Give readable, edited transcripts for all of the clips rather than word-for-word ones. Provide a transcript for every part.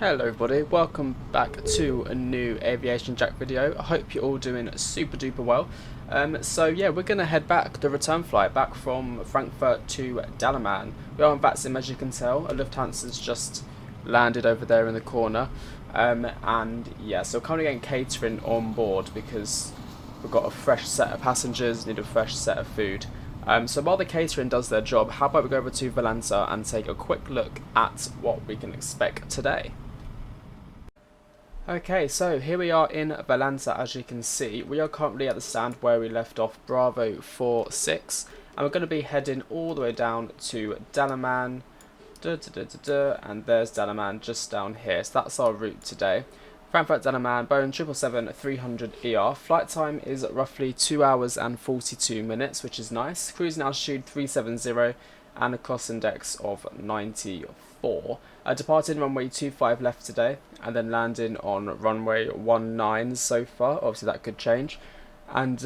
Hello everybody, welcome back to a new AviationJack video. I hope you're all doing super duper well. So yeah, we're going to head back, the return flight back from Frankfurt to Dalaman. We are on Vatsim, as you can tell. A Lufthansa's just landed over there in the corner. And yeah, so we're currently getting catering on board because we've got a fresh set of passengers, need a fresh set of food. So while the catering does their job, how about we go over to Valenta and take a quick look at what we can expect today. Okay, so here we are in Valenta. As you can see, we are currently at the stand where we left off, Bravo 46, and we're going to be heading all the way down to Dalaman, and there's Dalaman just down here, so that's our route today. Frankfurt Dalaman, Boeing 777-300ER. Flight time is roughly 2 hours and 42 minutes, which is nice. Cruising altitude 370 and a cross index of 94. Departing runway 25 left today, and then landing on runway 19 so far. Obviously that could change. And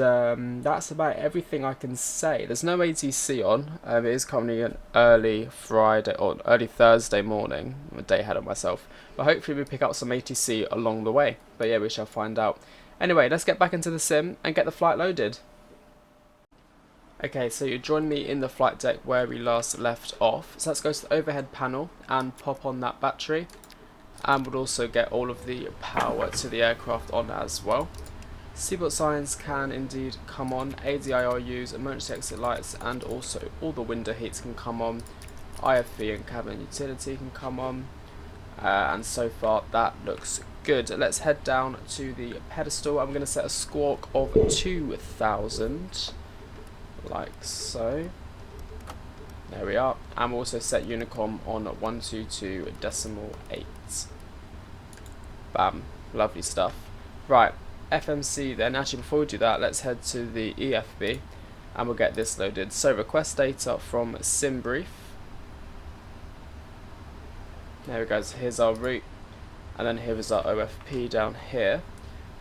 that's about everything I can say. There's no ATC on. It is currently an early Friday or early Thursday morning. I'm a day ahead of myself. But hopefully we pick up some ATC along the way. But yeah, we shall find out. Anyway, let's get back into the sim and get the flight loaded. Okay, so you join me in the flight deck where we last left off. So let's go to the overhead panel and pop on that battery. And we'll also get all of the power to the aircraft on as well. Seatbelt signs can indeed come on, ADIRUs, emergency exit lights, and also all the window heats can come on. IFV and cabin utility can come on, and so far that looks good. Let's head down to the pedestal. I'm going to set a squawk of 2000, like so. There we are, and we'll also set Unicom on 122.8. Bam, lovely stuff. Right. FMC then, actually before we do that, let's head to the EFB and we'll get this loaded. So request data from SimBrief. There we go, so here's our route, and then here is our OFP down here.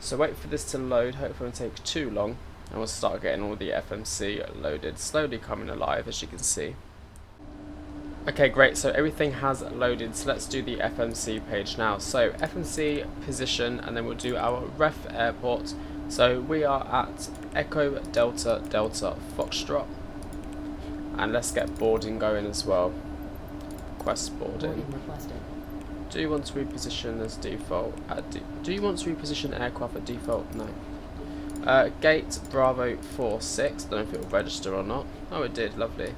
So wait for this to load, hopefully it won't take too long, and we'll start getting all the FMC loaded, slowly coming alive as you can see. Okay, great, so everything has loaded, so let's do the FMC page now. So FMC position, and then we'll do our ref airport. So we are at Echo Delta Delta Foxtrot, and let's get boarding going as well. Request boarding. Do you want to reposition as default? Do you want to reposition aircraft at default? No. Gate Bravo 46, don't know if it will register or not. Oh, it did, lovely.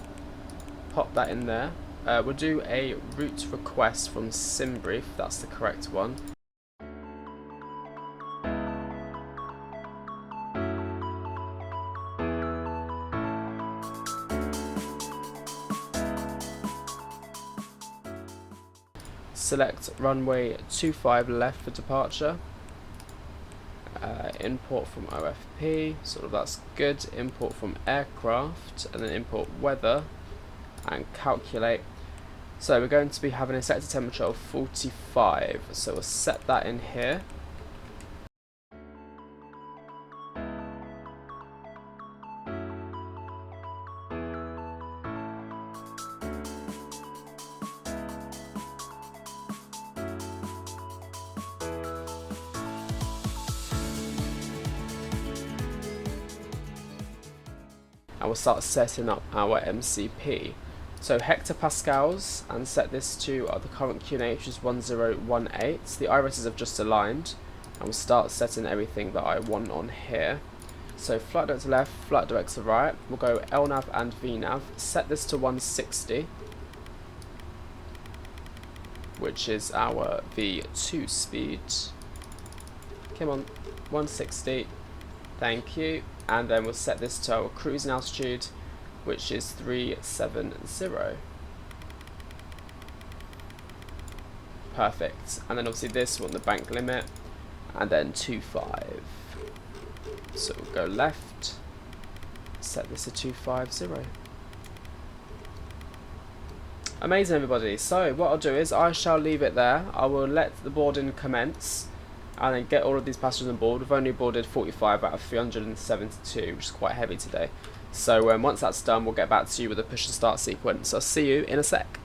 Pop that in there. We'll do a route request from SimBrief, that's the correct one. Select runway 25 left for departure. Import from OFP, sort of that's good. Import from aircraft, and then import weather, and calculate. So we're going to be having a sector temperature of 45, so we'll set that in here. And we'll start setting up our MCP. So hectopascals, and set this to the current QNH, which is 1018. The irises have just aligned, and we'll start setting everything that I want on here. So flight direct to left, flight direct to right. We'll go LNAV and VNAV. Set this to 160, which is our V2 speed. Come on, 160. Thank you. And then we'll set this to our cruising altitude, which is 370. Perfect. And then obviously this, we want the bank limit, and then 25. So we'll go left, set this to 250. Amazing, everybody. So what I'll do is I shall leave it there. I will let the boarding commence and then get all of these passengers on board. We've only boarded 45 out of 372, which is quite heavy today. So once that's done, we'll get back to you with a push and start sequence. I'll see you in a sec.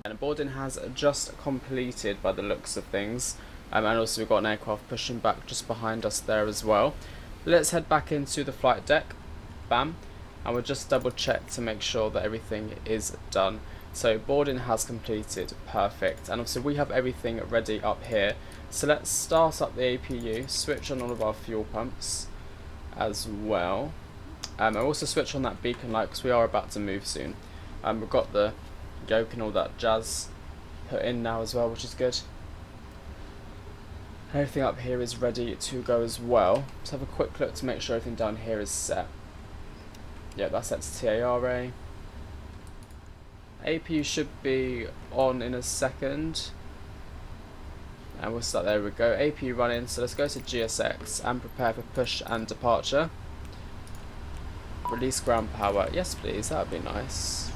And boarding has just completed by the looks of things. And also we've got an aircraft pushing back just behind us there as well. Let's head back into the flight deck. Bam. And we'll just double check to make sure that everything is done. So boarding has completed, perfect. And obviously we have everything ready up here. So let's start up the APU, switch on all of our fuel pumps as well. I'll also switch on that beacon light because we are about to move soon. We've got the yoke and all that jazz put in now as well, which is good. Everything up here is ready to go as well. Let's have a quick look to make sure everything down here is set. Yeah, that's set to TARA. APU should be on in a second. And we'll start, there we go. APU running, so let's go to GSX and prepare for push and departure. Release ground power. Yes please, that would be nice.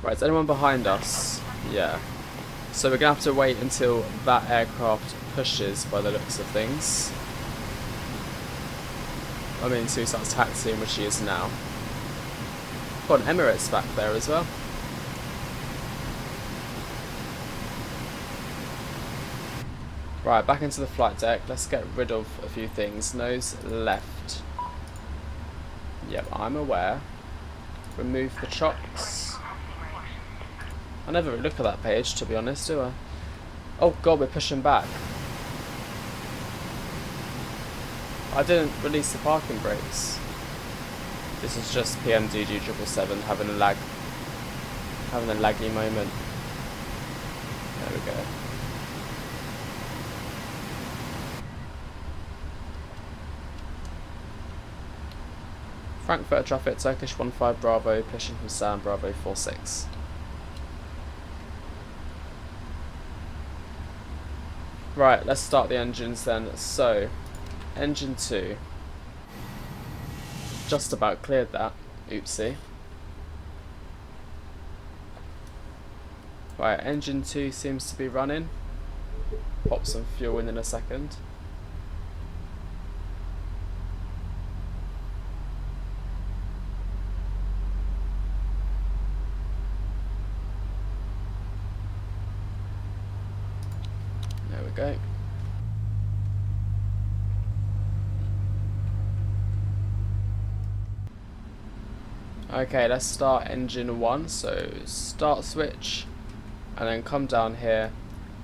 Right, is anyone behind us? Yeah. So we're going to have to wait until that aircraft pushes by the looks of things. I mean, until he starts taxiing, which he is now. Got an Emirates back there as well. Right, back into the flight deck. Let's get rid of a few things. Nose left. Yep, I'm aware. Remove the chocks. I never really look at that page, to be honest, do I? Oh god, we're pushing back. I didn't release the parking brakes. This is just PMDG 777 having a laggy moment. There we go. Frankfurt traffic, Turkish 15 Bravo, pushing from Sound Bravo 46. Right, let's start the engines then. So, engine 2. Just about cleared that. Oopsie. Right, engine 2 seems to be running. Pop some fuel in a second. There we go. Okay, let's start engine 1. So start switch and then come down here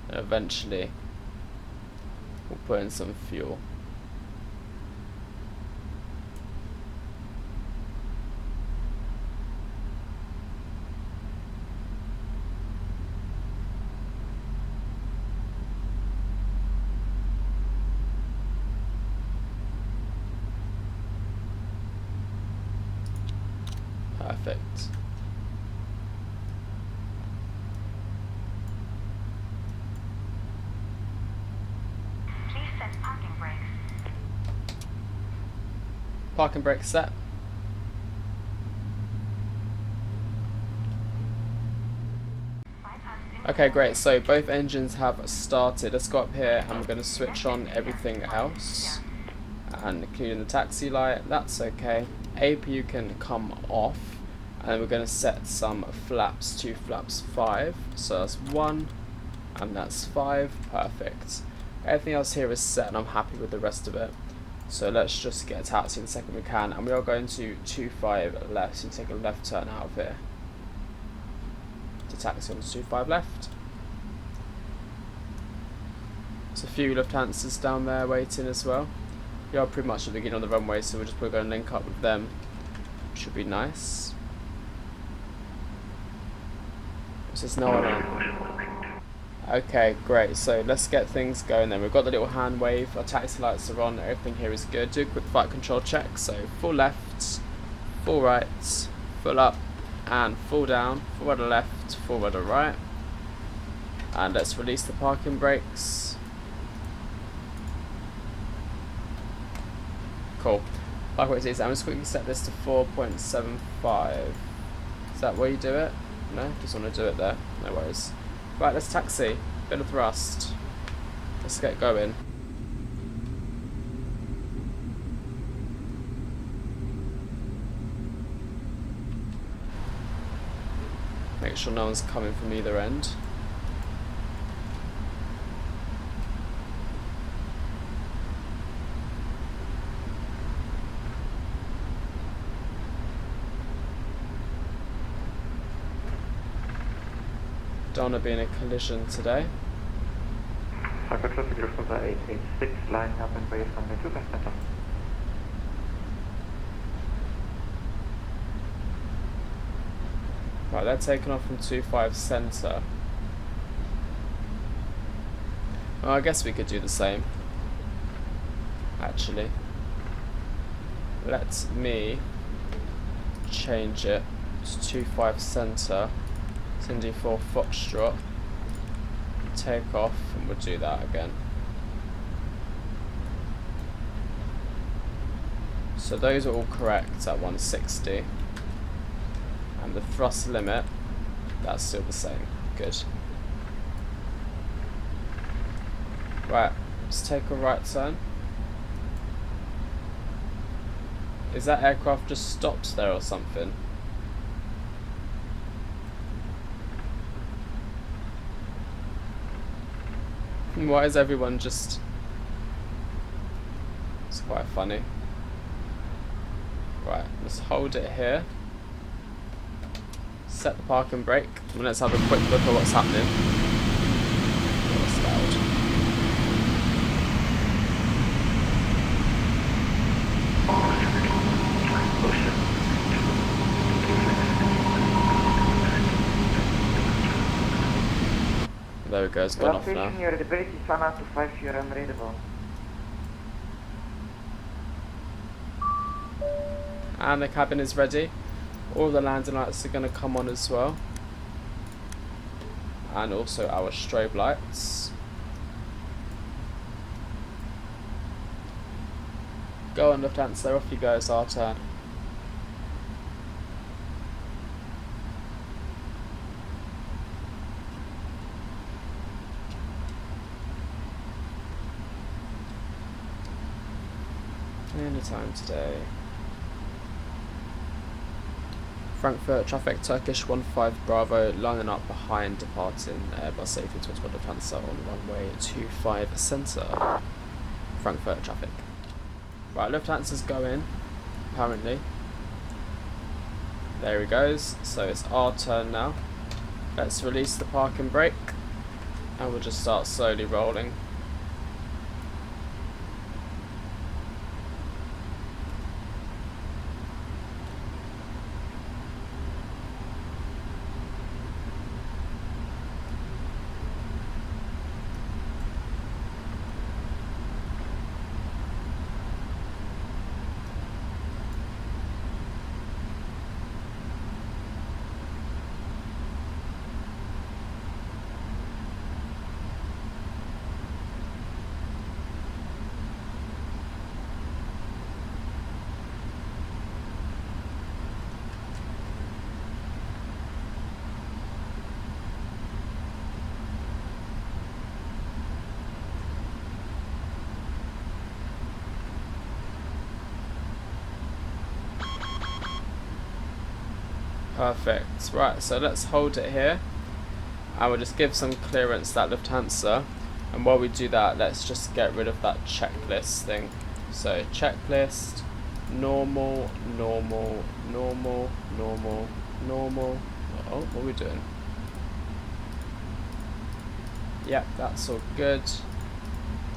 and eventually we'll put in some fuel. Perfect. Please set parking brakes. Parking brakes set. Okay, great. So both engines have started. Let's go up here and we're going to switch on everything else, and including the taxi light. That's okay. APU can come off. And we're going to set some flaps, 2 flaps 5, so that's 1 and that's 5, perfect. Everything else here is set and I'm happy with the rest of it. So let's just get a taxi in the second we can, and we are going to 25 left, so take a left turn out of here. To taxi on to 25 left. There's a few Lufthansas down there waiting as well. We are pretty much at the beginning of the runway, so we're just going to link up with them. Should be nice. There's no one on. Okay, great. So let's get things going then. We've got the little hand wave, our taxi lights are on, everything here is good. Do a quick flight control check. So full left, full right, full up, and full down, full rudder left, full rudder right. And let's release the parking brakes. Cool. Parking brakes easy. I'm just quickly set this to 4.75. Is that where you do it? No, just want to do it there. No worries. Right, let's taxi. Bit of thrust. Let's get going. make sure no one's coming from either end. Don't want to be in a collision today. Frankfurt traffic Lufthansa 886 lining up and way from the Thrustmaster. Right, they're taking off from 25 centre. Well, I guess we could do the same. Actually. Let me change it to 25 centre. Cindy 4 Foxtrot. Take off, and we'll do that again. So those are all correct at 160. And the thrust limit, that's still the same. Good. Right, let's take a right turn. Is that aircraft just stopped there or something? Why is everyone just... It's quite funny. Right, let's hold it here. Set the parking brake. And let's have a quick look at what's happening. What's loud? There we go, it's gone off now. Your readability is 1 out of 5, you're unreadable. And the cabin is ready. All the landing lights are going to come on as well. And also our strobe lights. Go on, Lufthansa, off you go, it's our turn. Anytime today. Frankfurt traffic Turkish 15 Bravo lining up behind departing Airbus safety towards Lufthansa on runway 25 centre. Frankfurt traffic. Right, Lufthansa's going, apparently. There he goes. So it's our turn now. Let's release the parking brake and we'll just start slowly rolling. Perfect. Right, so let's hold it here and we'll just give some clearance to that Lufthansa, and while we do that, let's just get rid of that checklist thing. So checklist, normal, normal, normal, normal, normal. Oh, what are we doing? Yep, that's all good.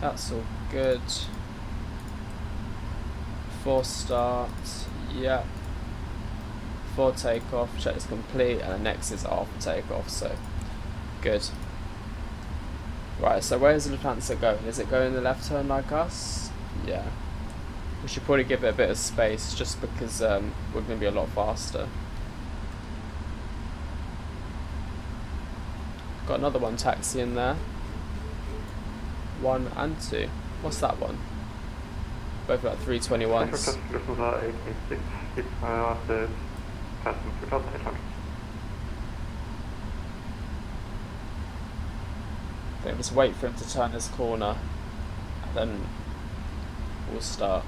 That's all good. 4 start. Yep. 4 takeoff, check is complete, and the next is after takeoff, so good. Right, so where is the Lufthansa going? Is it going the left turn like us? Yeah. We should probably give it a bit of space just because we're going to be a lot faster. Got another one taxi in there. 1 and 2. What's that one? Both like 321s. Okay, just wait for him to turn this corner, and then we'll start.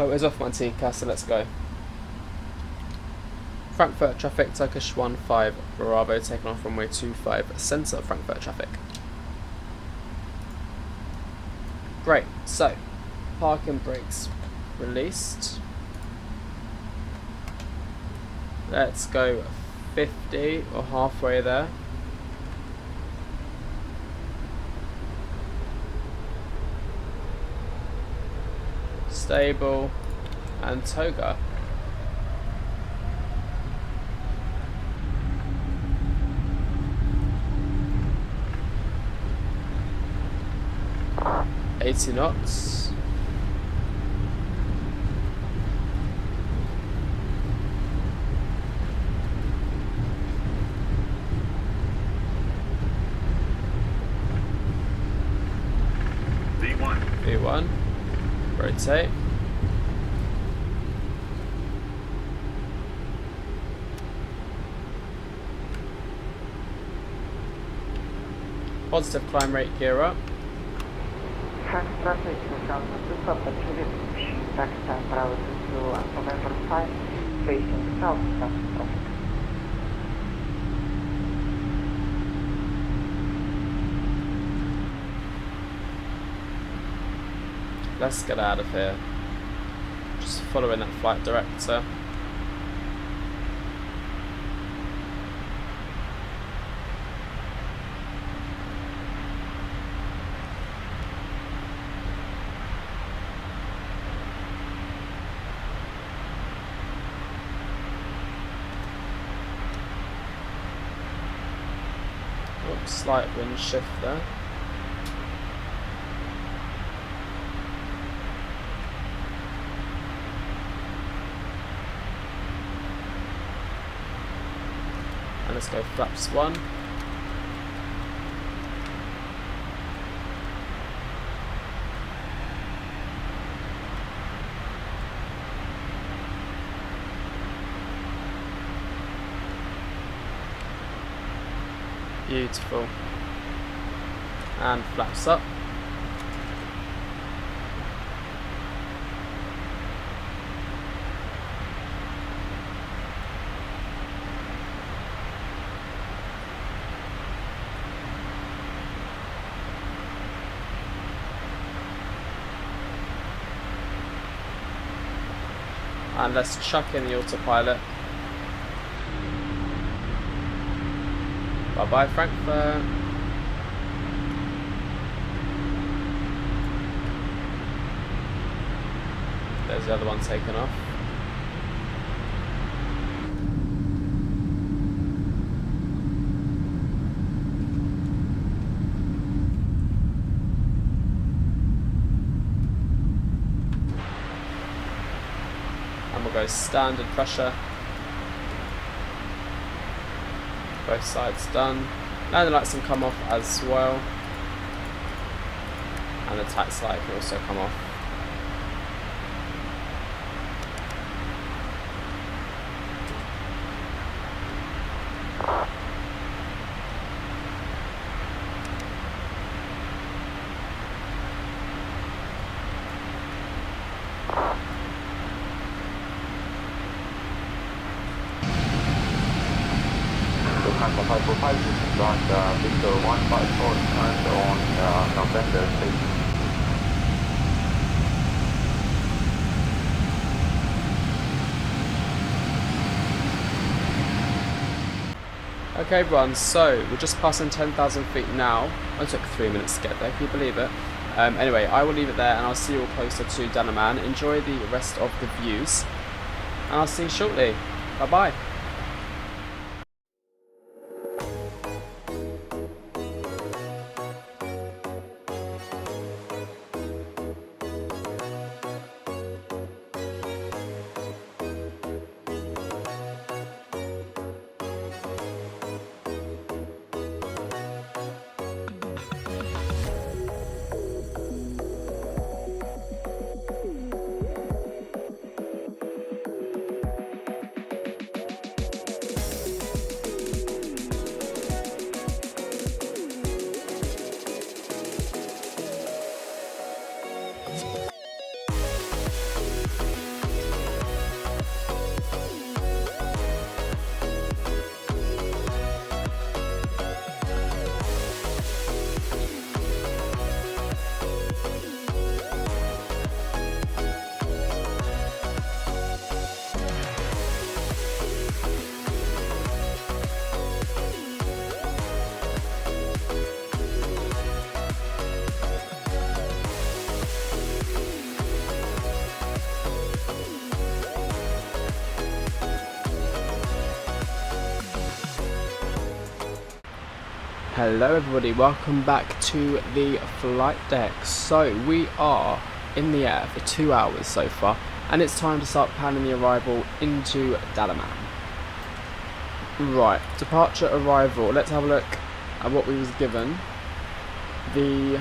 Oh, it's off my TCA, so let's go. Frankfurt traffic, Turkish 15 Bravo, taking off runway 25, centre Frankfurt traffic. Great, so parking brakes released. Let's go 50 or halfway there. Stable and toga. $80 knots. V1. Rotate. Positive climb rate, gear up. Traffic to stop at Pushback time route to November 5, facing south traffic. Let's get out of here. Just following that flight director. Oops, slight wind shift there. And let's go flaps 1. Beautiful. And flaps up. And let's chuck in the autopilot. Bye bye Frankfurt. There's the other one taken off. And we'll go standard pressure. Both sides done. Landing lights can come off as well. And the tax light can also come off. Frankfurt 545, this is Victor 154 and on November 6. Okay everyone, so we're just passing 10,000 feet now. It took 3 minutes to get there, can you believe it? Anyway, I will leave it there and I'll see you all closer to Dalaman. Enjoy the rest of the views and I'll see you shortly. Bye bye. Hello everybody, welcome back to the flight deck. So we are in the air for 2 hours so far, and it's time to start planning the arrival into Dalaman. Right, departure arrival. Let's have a look at what we was given. The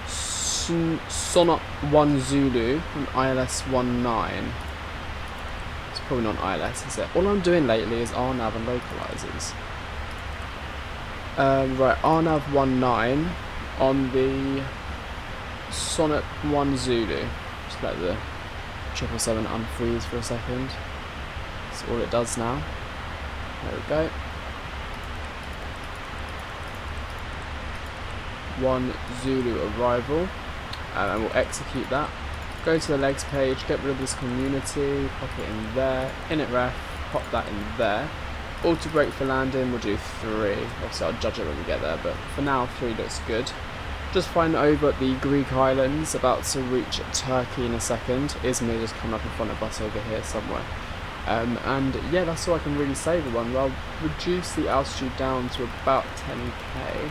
Sonot 1 Zulu and ILS 19. It's probably not ILS, is it? All I'm doing lately is RNAV and localizers. Right, RNAV 19 on the Sonot 1 Zulu. Just let the 777 unfreeze for a second. That's all it does now. There we go. 1 Zulu arrival. And we'll execute that. Go to the legs page, get rid of this community, pop it in there, init ref, pop that in there. Auto brake for landing, we'll do 3. Obviously I'll judge it when we get there, but for now 3 looks good. Just flying over the Greek islands, about to reach Turkey in a second. Izmir just coming up in front of us over here somewhere. And yeah, that's all I can really say for one. I'll reduce the altitude down to about 10k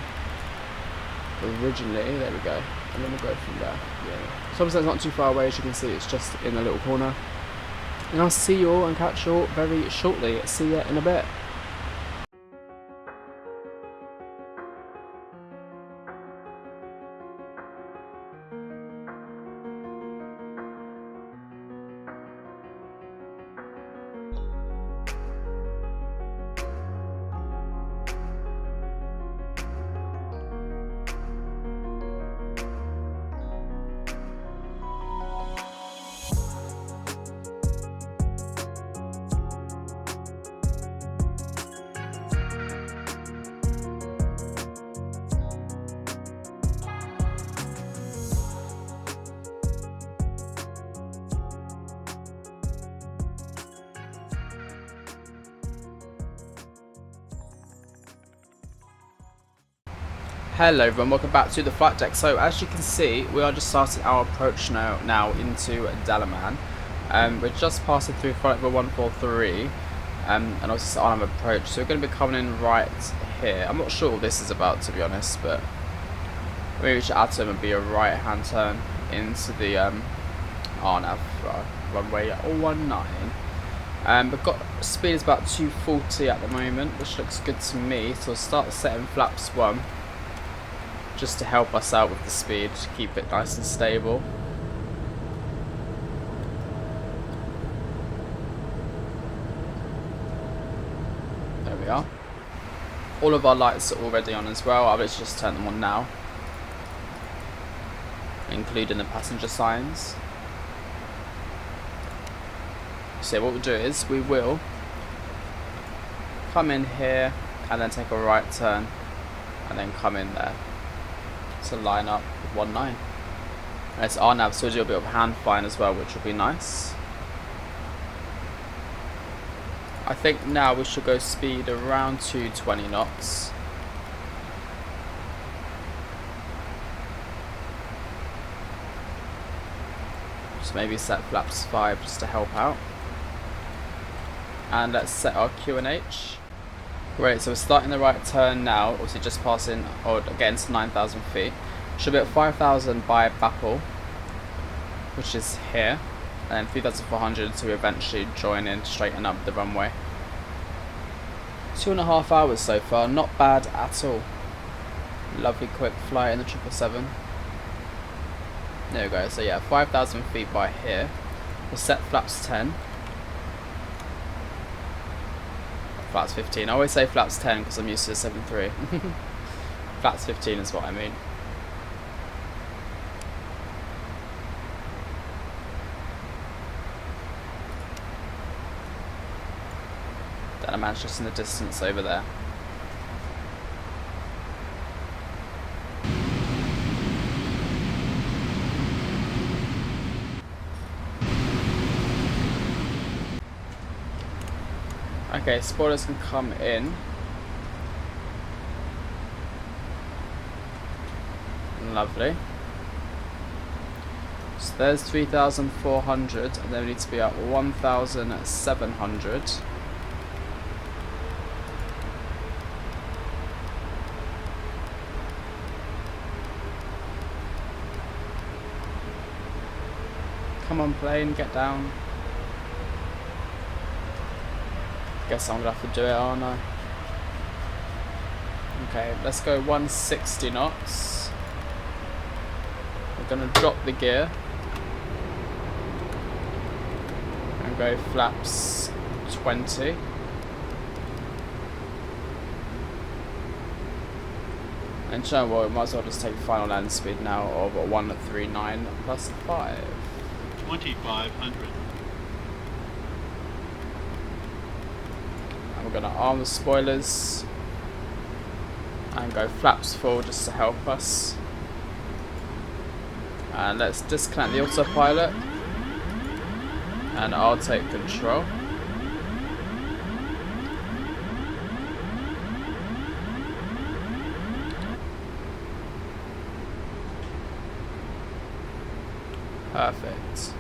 originally, there we go, and then we'll go from there. Yeah. So obviously it's not too far away, as you can see, it's just in a little corner. And I'll see you all and catch you all very shortly. See ya in a bit. Hello everyone, welcome back to the flight deck. So as you can see, we are just starting our approach now into Dalaman. We're just passing through flight level 143, and obviously it's an approach, so we're going to be coming in right here. I'm not sure what this is about, to be honest, but we reach Atom and be a right hand turn into the RNAV runway 19. We've got speed is about 240 at the moment, which looks good to me, so we'll start setting flaps 1. Just to help us out with the speed, to keep it nice and stable. There we are. All of our lights are already on as well. I'll just turn them on now, including the passenger signs. So what we'll do is we will come in here and then take a right turn and then come in there to line up with 19. And it's RNAV, so we'll do a bit of hand flying as well, which will be nice. I think now we should go speed around 220 knots. Just maybe set flaps 5 just to help out. And let's set our QNH. Great, so we're starting the right turn now, obviously just passing, or getting to 9,000 feet. Should be at 5,000 by Bapel, which is here, and then 3,400 to eventually join in, straighten up the runway. 2.5 hours so far, not bad at all. Lovely quick flight in the 777. There we go, so yeah, 5,000 feet by here. We'll set flaps 10. Flaps 15. I always say flaps 10 because I'm used to the 7.3. Flaps 15 is what I mean. Dalaman's just in the distance over there. Okay, spoilers can come in. Lovely. So there's 3,400, and then we need to be at 1,700. Come on, plane, get down. Guess I'm gonna have to do it, aren't I? Okay, let's go 160 knots. We're gonna drop the gear and go flaps 20. And you know what, we might as well just take final land speed now of 139 plus 5. 2,500. And we're going to arm the spoilers and go flaps full just to help us. And let's disconnect the autopilot and I'll take control. Perfect.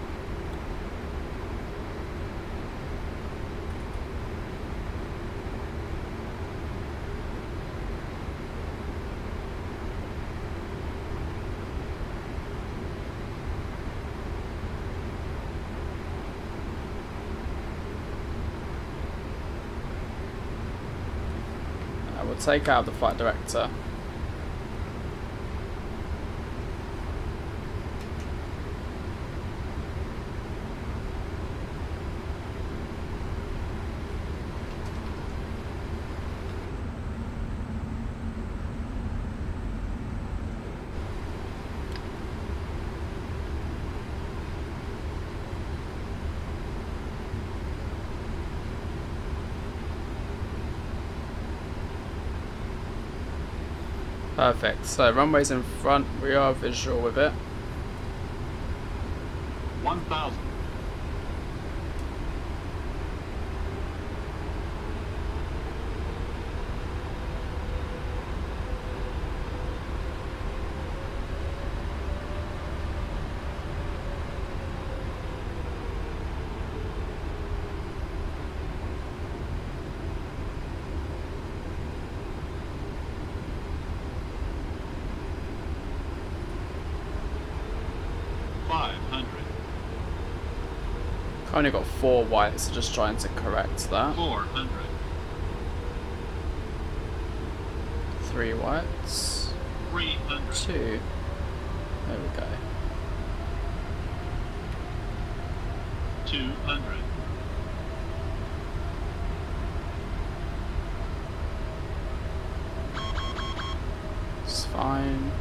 We'll take out the flight director. Perfect, so runway's in front, we are visual with it. 1,000. I only got 4 whites, so just trying to correct that. 400. 3 whites. 300. 2. There we go. 200. It's fine.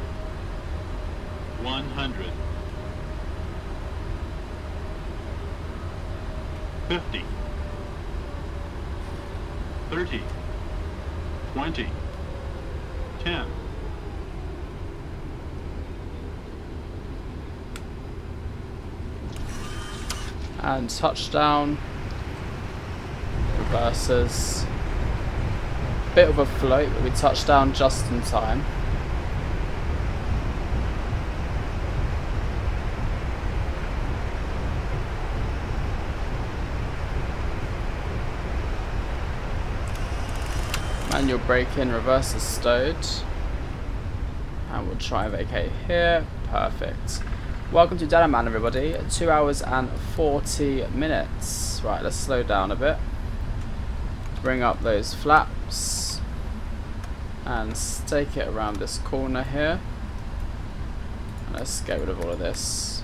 100. 50. 30. 20. 10. And touchdown. Reverses. Bit of a float, but we touched down just in time. Manual brake-in, reverse is stowed. And we'll try and vacate here. Perfect. Welcome to Dalaman, everybody. 2 hours and 40 minutes. Right, let's slow down a bit. Bring up those flaps. And stake it around this corner here. And let's get rid of all of this.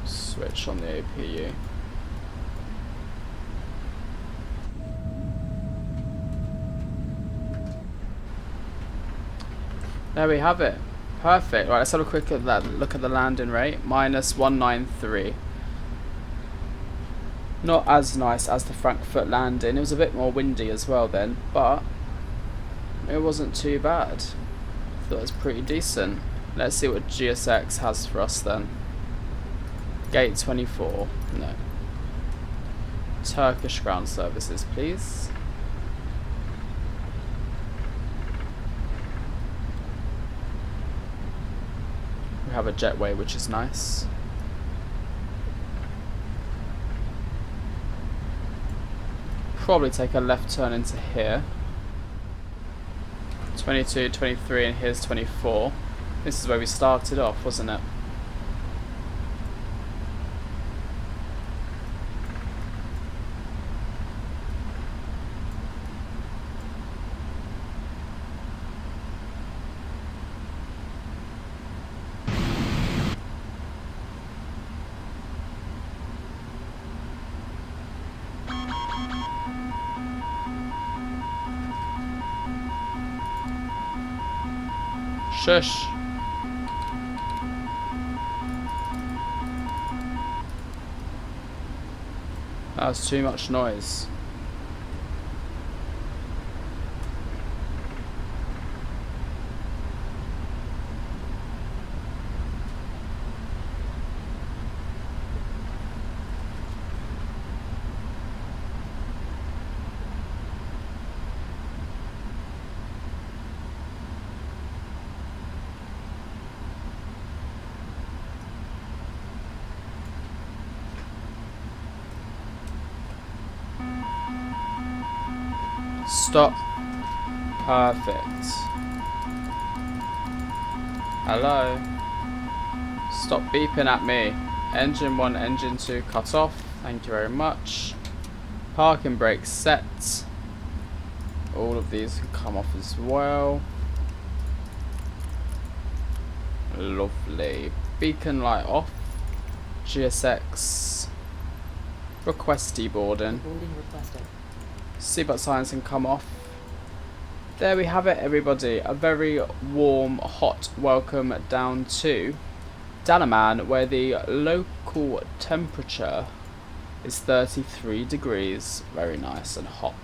Switch on the APU. There we have it. Perfect. Right, let's have a quick look at the landing rate. Minus 193. Not as nice as the Frankfurt landing. It was a bit more windy as well then, but it wasn't too bad. I thought it was pretty decent. Let's see what GSX has for us then. Gate 24. No. Turkish ground services, please. We have a jetway, which is nice. Probably take a left turn into here. 22, 23, and here's 24. This is where we started off, wasn't it? Shush. That's too much noise. Stop. Perfect. Hello. Stop beeping at me. Engine 1, engine 2 cut off. Thank you very much. Parking brake set. All of these can come off as well. Lovely. Beacon light off. GSX. Request deboarding. Seatbelt signs can come off. There we have it, everybody. A very warm, hot welcome down to Dalaman, where the local temperature is 33 degrees. Very nice and hot.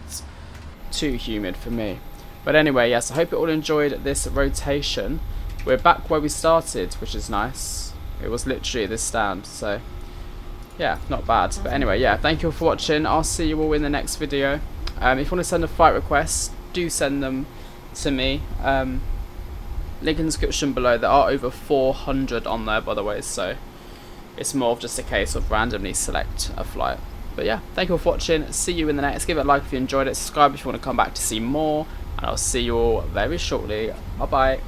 Too humid for me. But anyway, yes, I hope you all enjoyed this rotation. We're back where we started, which is nice. It was literally this stand, so yeah, not bad. But anyway, yeah, thank you all for watching. I'll see you all in the next video. If you want to send a flight request, do send them to me. Link in the description below. There are over 400 on there, by the way, so it's more of just a case of randomly select a flight. But yeah, thank you all for watching. See you in the next. Give it a like if you enjoyed it. Subscribe if you want to come back to see more. And I'll see you all very shortly. Bye bye.